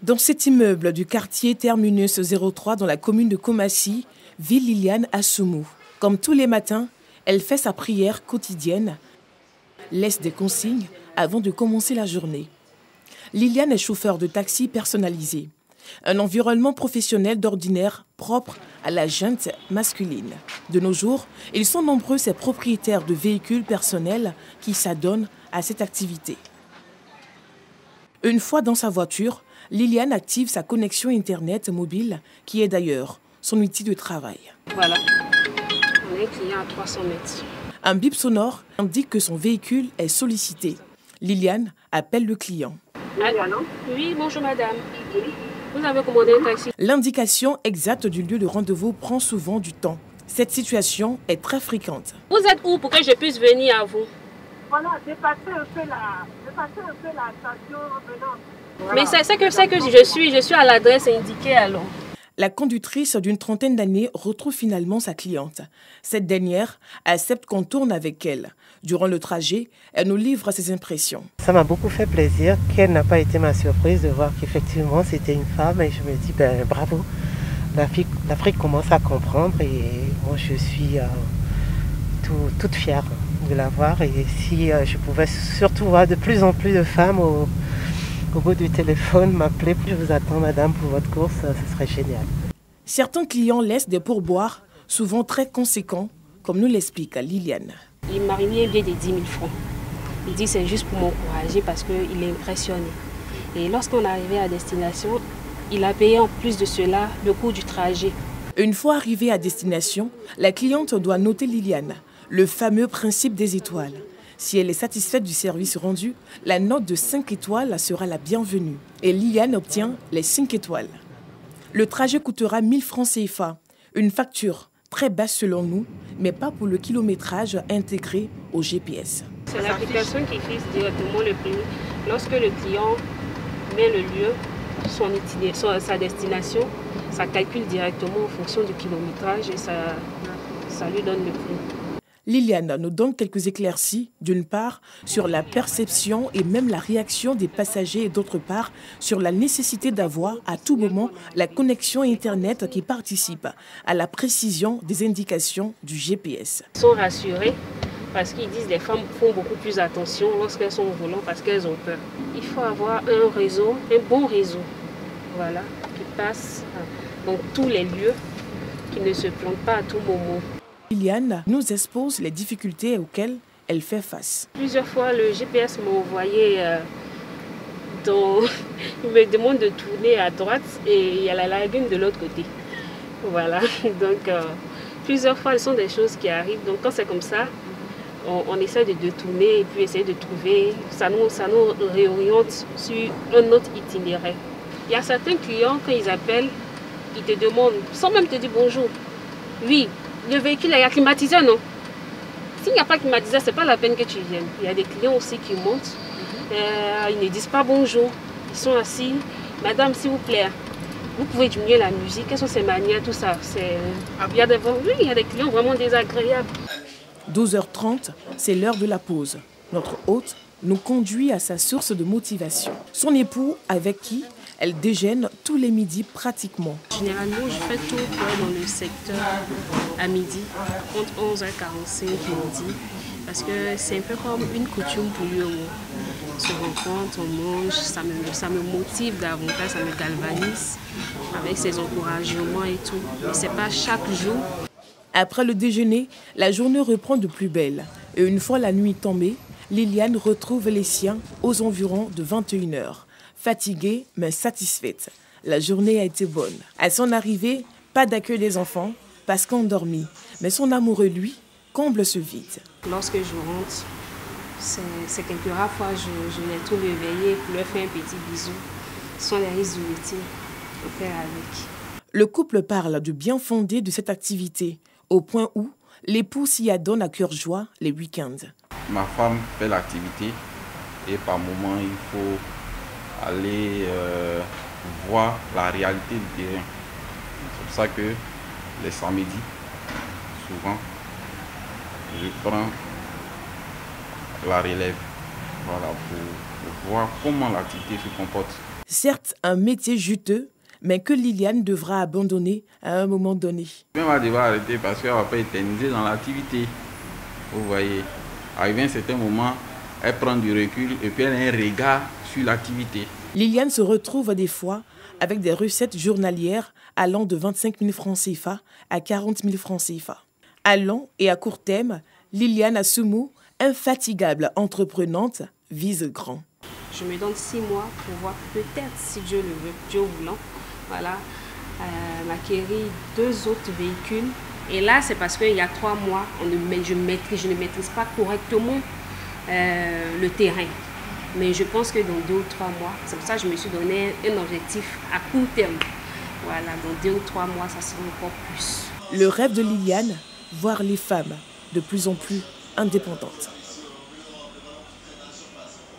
Dans cet immeuble du quartier Terminus 03 dans la commune de Komassi, vit Liliane Assoumou. Comme tous les matins, elle fait sa prière quotidienne, laisse des consignes avant de commencer la journée. Liliane est chauffeur de taxi personnalisé. Un environnement professionnel d'ordinaire propre à la junte masculine. De nos jours, ils sont nombreux ces propriétaires de véhicules personnels qui s'adonnent à cette activité. Une fois dans sa voiture, Liliane active sa connexion Internet mobile, qui est d'ailleurs son outil de travail. Voilà, on est client à 300 mètres. Un bip sonore indique que son véhicule est sollicité. Liliane appelle le client. Allô? Oui, bonjour madame. Vous avez commandé un taxi? L'indication exacte du lieu de rendez-vous prend souvent du temps. Cette situation est très fréquente. Vous êtes où pour que je puisse venir à vous? Voilà, dépassez un peu la station en venant. Voilà. Mais c'est que je suis à l'adresse indiquée alors. La conductrice d'une trentaine d'années retrouve finalement sa cliente. Cette dernière accepte qu'on tourne avec elle. Durant le trajet, elle nous livre ses impressions. Ça m'a beaucoup fait plaisir. Quelle n'a pas été ma surprise de voir qu'effectivement c'était une femme. Et je me dis, bravo, l'Afrique commence à comprendre. Et moi je suis toute fière de la voir. Et si je pouvais surtout voir de plus en plus de femmes au bout du téléphone m'appeler, je vous attends madame pour votre course, ce serait génial. Certains clients laissent des pourboires, souvent très conséquents, comme nous l'explique Liliane. Il m'a remis un billet de 10 000 francs. Il dit c'est juste pour m'encourager parce qu'il est impressionné. Et lorsqu'on est arrivé à destination, il a payé en plus de cela le coût du trajet. Une fois arrivée à destination, la cliente doit noter Liliane, le fameux principe des étoiles. Si elle est satisfaite du service rendu, la note de 5 étoiles sera la bienvenue. Et Liliane obtient les 5 étoiles. Le trajet coûtera 1000 francs CFA. Une facture très basse selon nous, mais pas pour le kilométrage intégré au GPS. C'est l'application qui fixe directement le prix. Lorsque le client met le lieu, sa destination, ça calcule directement en fonction du kilométrage et ça lui donne le prix. Liliane nous donne quelques éclaircies, d'une part, sur la perception et même la réaction des passagers et d'autre part, sur la nécessité d'avoir à tout moment la connexion Internet qui participe à la précision des indications du GPS. Ils sont rassurés parce qu'ils disent que les femmes font beaucoup plus attention lorsqu'elles sont au volant parce qu'elles ont peur. Il faut avoir un réseau, un bon réseau, voilà, qui passe dans tous les lieux, qui ne se plante pas à tout moment. Liliane nous expose les difficultés auxquelles elle fait face. Plusieurs fois, le GPS m'a envoyé il me demande de tourner à droite et il y a la lagune de l'autre côté. Voilà, donc plusieurs fois, ce sont des choses qui arrivent. Donc quand c'est comme ça, on essaie de tourner et puis essayer de trouver. Ça nous réoriente sur un autre itinéraire. Il y a certains clients, quand ils appellent, ils te demandent, sans même te dire bonjour. Oui. Le véhicule est climatisé, non? S'il n'y a pas climatisé, ce n'est pas la peine que tu viennes. Il y a des clients aussi qui montent. Ils ne disent pas bonjour. Ils sont assis. Madame, s'il vous plaît, vous pouvez diminuer la musique. Quelles sont ces manières, tout ça? Il y a des clients vraiment désagréables. 12h30, c'est l'heure de la pause. Notre hôte nous conduit à sa source de motivation. Son époux, avec qui elle déjeune tous les midis pratiquement. Généralement, je fais tout dans le secteur à midi, entre 11h45 midi, parce que c'est un peu comme une coutume pour lui. On se rencontre, on mange, ça me motive davantage, ça me galvanise avec ses encouragements et tout. Mais ce n'est pas chaque jour. Après le déjeuner, la journée reprend de plus belle. Et une fois la nuit tombée, Liliane retrouve les siens aux environs de 21h. Fatiguée mais satisfaite. La journée a été bonne. À son arrivée, pas d'accueil des enfants parce qu'endormis. Mais son amoureux, lui, comble ce vide. Lorsque je rentre, c'est quelques rares fois je l'ai tout réveillé pour lui faire un petit bisou. Ce sont les risques du métier. On fait avec. Le couple parle du bien fondé de cette activité, au point où l'époux s'y adonne à cœur joie les week-ends. Ma femme fait l'activité et par moment il faut aller voir la réalité du terrain. C'est pour ça que les samedis, souvent, je prends la relève, voilà, pour voir comment l'activité se comporte. Certes, un métier juteux, mais que Liliane devra abandonner à un moment donné. Elle va devoir arrêter parce qu'elle ne va pas éterniser dans l'activité. Vous voyez, arrivé à un certain moment, elle prend du recul et puis elle a un regard sur l'activité. Liliane se retrouve des fois avec des recettes journalières allant de 25 000 francs CFA à 40 000 francs CFA. À long et à court terme, Liliane Assoumou, infatigable entreprenante, vise grand. Je me donne 6 mois pour voir peut-être, si Dieu le veut, Dieu voulant, voilà, m'acquérir 2 autres véhicules. Et là, c'est parce qu'il y a 3 mois, je ne maîtrise pas correctement le terrain. Mais je pense que dans 2 ou 3 mois, c'est pour ça que je me suis donné un objectif à court terme. Voilà, dans 2 ou 3 mois, ça sera encore plus. Le rêve de Liliane, voir les femmes de plus en plus indépendantes.